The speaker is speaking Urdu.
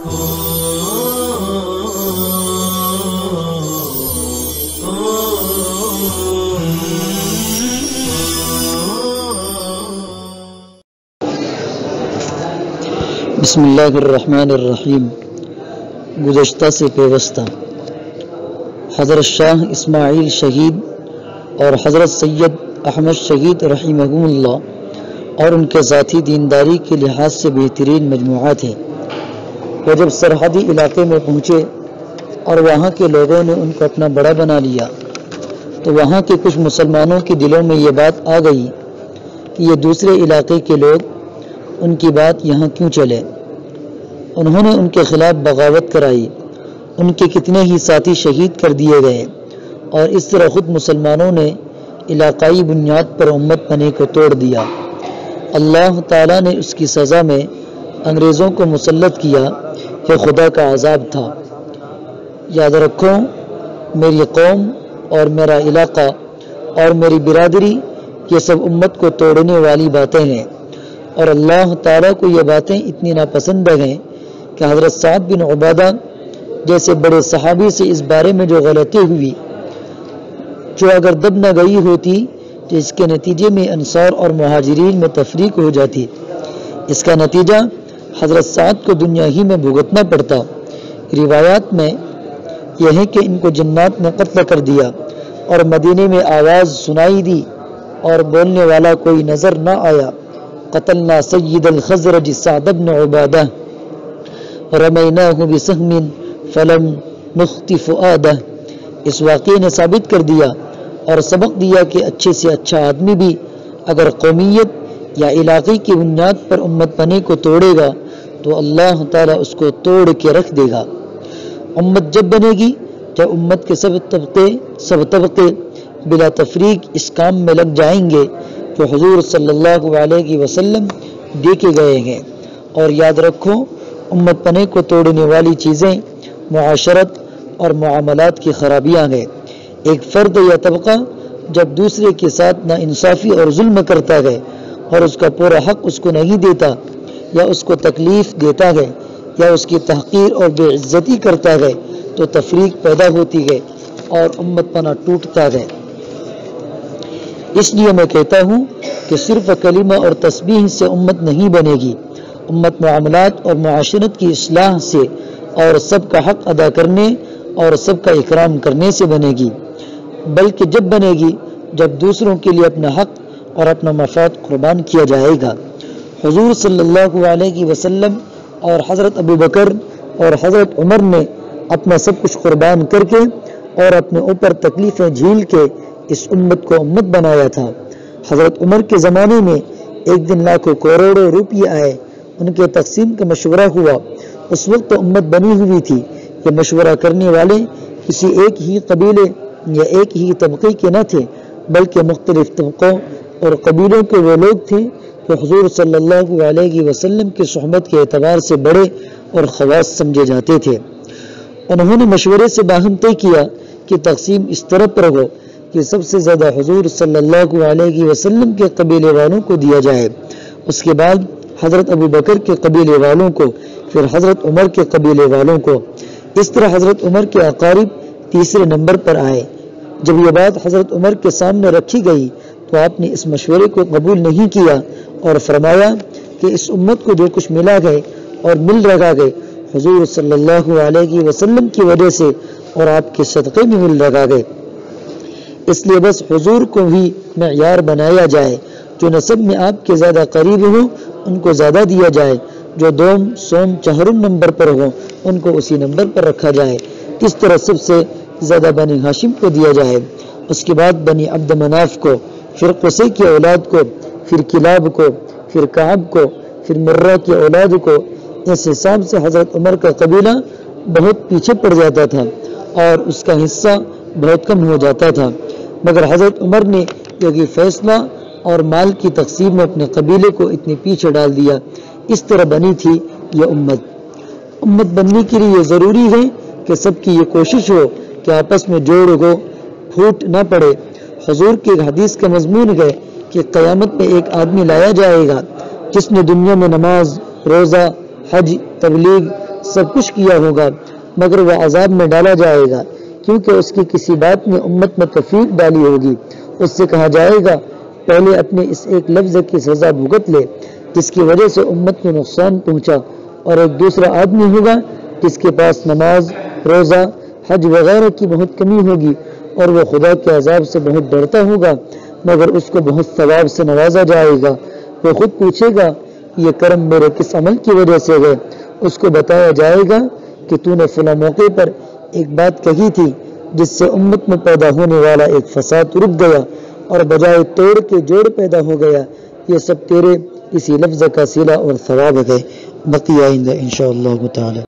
بسم اللہ الرحمن الرحیم۔ گزشتہ سے پیوستہ حضرت شاہ اسماعیل شہید اور حضرت سید احمد شہید رحمہم اللہ اور ان کے ذاتی دینداری کے لحاظ سے بہترین مجموعات ہیں۔ وہ جب سرحدی علاقے میں پہنچے اور وہاں کے لوگوں نے ان کو اپنا بڑا بنا لیا تو وہاں کے کچھ مسلمانوں کے دلوں میں یہ بات آ گئی کہ یہ دوسرے علاقے کے لوگ ان کی بات یہاں کیوں چلے۔ انہوں نے ان کے خلاف بغاوت کرائی، ان کے کتنے ہی ساتھی شہید کر دیے گئے اور اس طرح خود مسلمانوں نے علاقائی بنیاد پر امت پنے کو توڑ دیا۔ اللہ تعالیٰ نے اس کی سزا میں انگریزوں کو مسلط کیا، یہ خدا کا عذاب تھا۔ یاد رکھو، میری قوم اور میرا علاقہ اور میری برادری یہ سب امت کو توڑنے والی باتیں ہیں، اور اللہ تعالیٰ کو یہ باتیں اتنی ناپسند ہیں کہ حضرت سعد بن عبادہ جیسے بڑے صحابی سے اس بارے میں جو غلطی ہوئی، جو اگر دب نہ گئی ہوتی تو اس کے نتیجے میں انصار اور مہاجرین میں تفریق ہو جاتی۔ اس کا نتیجہ حضرت سعد کو دنیا ہی میں بھگتنا پڑتا۔ روایات میں یہ ہے کہ ان کو جنات نے قتل کر دیا اور مدینے میں آواز سنائی دی اور بولنے والا کوئی نظر نہ آیا، قتلنا سید الخزرج سعد بن عبادہ رمیناہ بسہم فلم نخط فؤادہ۔ اس واقعے نے ثابت کر دیا اور سبق دیا کہ اچھے سے اچھا آدمی بھی اگر قومیت یا علاقے کی بنیاد پر امت پنے کو توڑے گا تو اللہ تعالیٰ اس کو توڑ کے رکھ دے گا۔ امت جب بنے گی جب امت کے سب طبقے بلا تفریق اس کام میں لگ جائیں گے جو حضور صلی اللہ علیہ وسلم دے کے گئے ہیں۔ اور یاد رکھو، امت پنے کو توڑنے والی چیزیں معاشرت اور معاملات کی خرابیاں ہیں۔ ایک فرد یا طبقہ جب دوسرے کے ساتھ ناانصافی اور ظلم کرتا ہے اور اس کا پورا حق اس کو نہیں دیتا یا اس کو تکلیف دیتا ہے یا اس کی تحقیر اور بے عزتی کرتا ہے تو تفریق پیدا ہوتی ہے اور امت پنا ٹوٹتا ہے۔ اس لیے میں کہتا ہوں کہ صرف کلمہ اور تسبیح سے امت نہیں بنے گی، امت معاملات اور معاشرت کی اصلاح سے اور سب کا حق ادا کرنے اور سب کا اکرام کرنے سے بنے گی، بلکہ جب بنے گی جب دوسروں کے لیے اپنا حق اور اپنا مفاد قربان کیا جائے گا۔ حضور صلی اللہ علیہ وسلم اور حضرت ابو بکر اور حضرت عمر نے اپنا سب کچھ قربان کر کے اور اپنے اوپر تکلیفیں جھیل کے اس امت کو امت بنایا تھا۔ حضرت عمر کے زمانے میں ایک دن لاکھوں کروڑوں روپے آئے، ان کے تقسیم کا مشورہ ہوا۔ اس وقت امت بنی ہوئی تھی، یہ مشورہ کرنے والے کسی ایک ہی قبیلے یا ایک ہی طبقے کے نہ تھے، بلکہ مختلف طبقوں اور قبیلوں کے وہ لوگ تھے جو حضور صلی اللہ علیہ وسلم کی صحبت کے اعتبار سے بڑے اور خواص سمجھے جاتے تھے۔ انہوں نے مشورے سے باہم طے کیا کہ تقسیم اس طرح پر ہو کہ سب سے زیادہ حضور صلی اللہ علیہ وسلم کے قبیلے والوں کو دیا جائے، اس کے بعد حضرت ابو بکر کے قبیلے والوں کو، پھر حضرت عمر کے قبیلے والوں کو۔ اس طرح حضرت عمر کے اقارب تیسرے نمبر پر آئے۔ جب یہ بات حضرت عمر کے سامنے رکھی گئی تو آپ نے اس مشورے کو قبول نہیں کیا اور فرمایا کہ اس امت کو جو کچھ ملا گئے اور مل رہا گئے حضور صلی اللہ علیہ وسلم کی وجہ سے اور آپ کے صدقے میں مل رہا گئے، اس لیے بس حضور کو بھی معیار بنایا جائے، جو نسب میں آپ کے زیادہ قریب ہوں ان کو زیادہ دیا جائے، جو دوم سوم چہرم نمبر پر ہوں ان کو اسی نمبر پر رکھا جائے۔ اس طرح سب سے زیادہ بنی ہاشم کو دیا جائے، اس کے بعد بنی عبد مناف کو، پھر قصی کی اولاد کو، پھر کلاب کو، پھر کعب کو، پھر مرہ کی اولاد کو۔ اس حساب سے حضرت عمر کا قبیلہ بہت پیچھے پڑ جاتا تھا اور اس کا حصہ بہت کم ہو جاتا تھا، مگر حضرت عمر نے یہ فیصلہ اور مال کی تقسیم میں اپنے قبیلے کو اتنے پیچھے ڈال دیا۔ اس طرح بنی تھی یہ امت۔ امت بننے کے لیے یہ ضروری ہے کہ سب کی یہ کوشش ہو کہ آپس میں جوڑ ہو، پھوٹ نہ پڑے۔ حضور کی ایک حدیث کا مضمون ہے کہ قیامت میں ایک آدمی لایا جائے گا جس نے دنیا میں نماز، روزہ، حج، تبلیغ، سب کچھ کیا ہوگا، مگر وہ عذاب میں ڈالا جائے گا کیونکہ اس کی کسی بات میں امت میں تفریق ڈالی ہوگی۔ اس سے کہا جائے گا پہلے اپنے اس ایک لفظ کی سزا بھگت لے جس کی وجہ سے امت کو نقصان پہنچا، اور ایک دوسرا آدمی ہوگا جس کے پاس نماز، روزہ، حج وغیرہ کی بہت کمی ہوگی اور وہ خدا کے عذاب سے بہت ڈرتا ہوگا، مگر اس کو بہت ثواب سے نوازا جائے گا۔ وہ خود پوچھے گا یہ کرم میرے کس عمل کی وجہ سے ہے؟ اس کو بتایا جائے گا کہ تو نے فلاں موقع پر ایک بات کہی تھی جس سے امت میں پیدا ہونے والا ایک فساد رک گیا اور بجائے توڑ کے جوڑ پیدا ہو گیا۔ یہ سب تیرے اسی لفظ کا صلہ اور ثواب ہے۔ بقی آئندہ انشاءاللہ تعالی۔